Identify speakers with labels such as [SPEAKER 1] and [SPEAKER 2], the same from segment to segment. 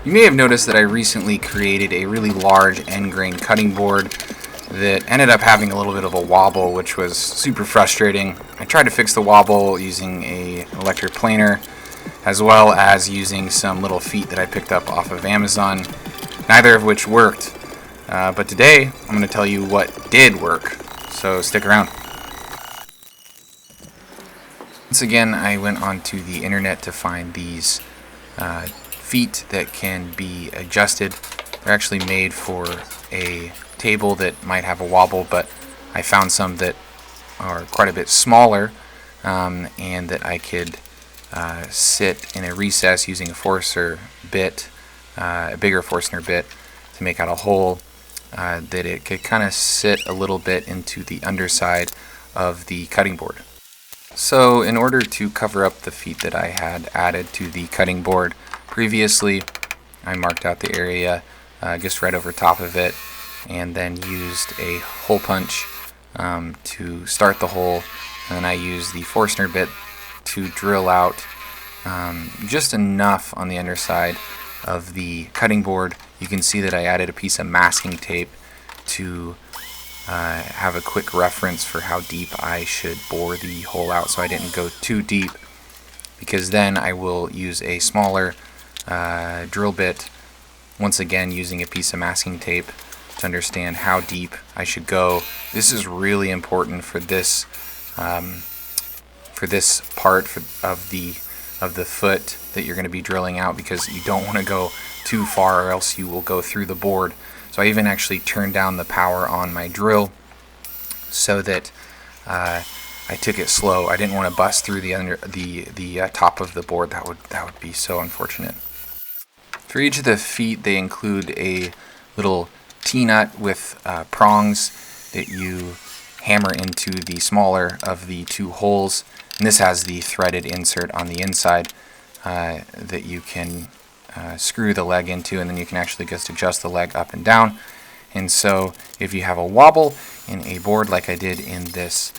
[SPEAKER 1] You may have noticed that I recently created a really large end grain cutting board that ended up having a little bit of a wobble, which was super frustrating. I tried to fix the wobble using an electric planer, as well as using some little feet that I picked up off of Amazon, neither of which worked. But today, I'm going to tell you what did work, so stick around. Once again, I went onto the internet to find these feet that can be adjusted. They're actually made for a table that might have a wobble, but I found some that are quite a bit smaller and that I could sit in a recess using a Forstner bit, a bigger Forstner bit, to make out a hole that it could kind of sit a little bit into the underside of the cutting board. So in order to cover up the feet that I had added to the cutting board previously, I marked out the area just right over top of it, and then used a hole punch to start the hole, and then I used the Forstner bit to drill out just enough on the underside of the cutting board. You can see that I added a piece of masking tape to have a quick reference for how deep I should bore the hole out, so I didn't go too deep, because then I will use a smaller drill bit, once again using a piece of masking tape to understand how deep I should go. This is really important for this part of the foot that you're going to be drilling out, because you don't want to go too far or else you will go through the board. So I even actually turned down the power on my drill so that I took it slow. I didn't want to bust through the top of the board. That would be so unfortunate. For each of the feet, they include a little T-nut with prongs that you hammer into the smaller of the two holes, and this has the threaded insert on the inside that you can screw the leg into, and then you can actually just adjust the leg up and down. And so if you have a wobble in a board like I did in this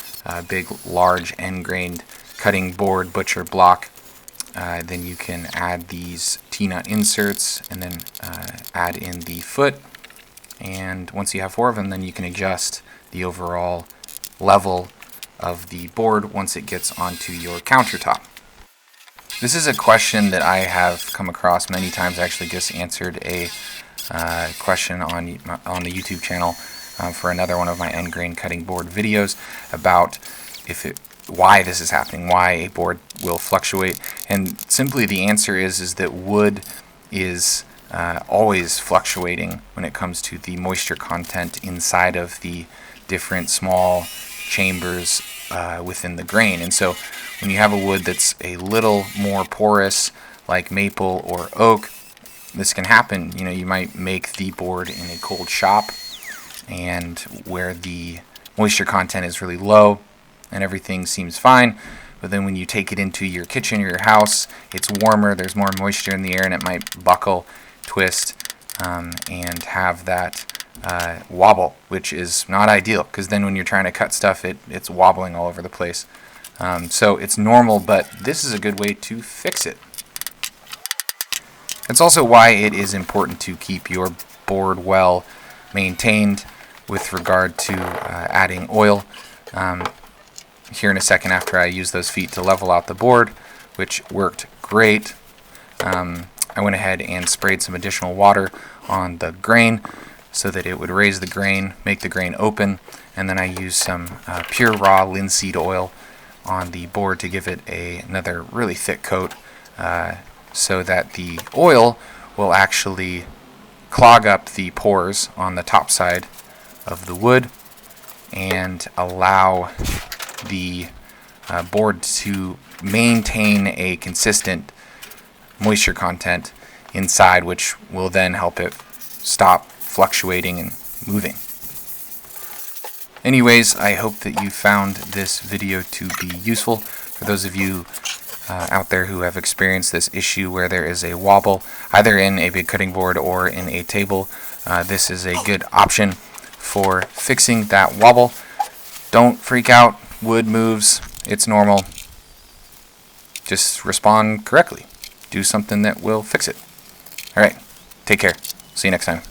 [SPEAKER 1] big large end grained cutting board butcher block, then you can add these T-nut inserts and then add in the foot, and once you have 4 of them, then you can adjust the overall level of the board once it gets onto your countertop. This is a question that I have come across many times. I actually just answered a question on the YouTube channel for another one of my end grain cutting board videos about why this is happening, why a board will fluctuate. And simply the answer is that wood is always fluctuating when it comes to the moisture content inside of the different small chambers within the grain. And so when you have a wood that's a little more porous, like maple or oak, this can happen. You know, you might make the board in a cold shop and where the moisture content is really low and everything seems fine, but then when you take it into your kitchen or your house, it's warmer, there's more moisture in the air, and it might buckle, twist, and have that wobble, which is not ideal, because then when you're trying to cut stuff, it's wobbling all over the place. So it's normal, but this is a good way to fix it. That's also why it is important to keep your board well maintained with regard to adding oil. Here in a second, after I use those feet to level out the board, which worked great, I went ahead and sprayed some additional water on the grain so that it would raise the grain, make the grain open, and then I used some pure raw linseed oil on the board to give it another really thick coat so that the oil will actually clog up the pores on the top side of the wood and allow the board to maintain a consistent moisture content inside, which will then help it stop fluctuating and moving. Anyways, I hope that you found this video to be useful. For those of you out there who have experienced this issue where there is a wobble, either in a big cutting board or in a table, this is a good option for fixing that wobble. Don't freak out. Wood moves. It's normal. Just respond correctly. Do something that will fix it. All right. Take care. See you next time.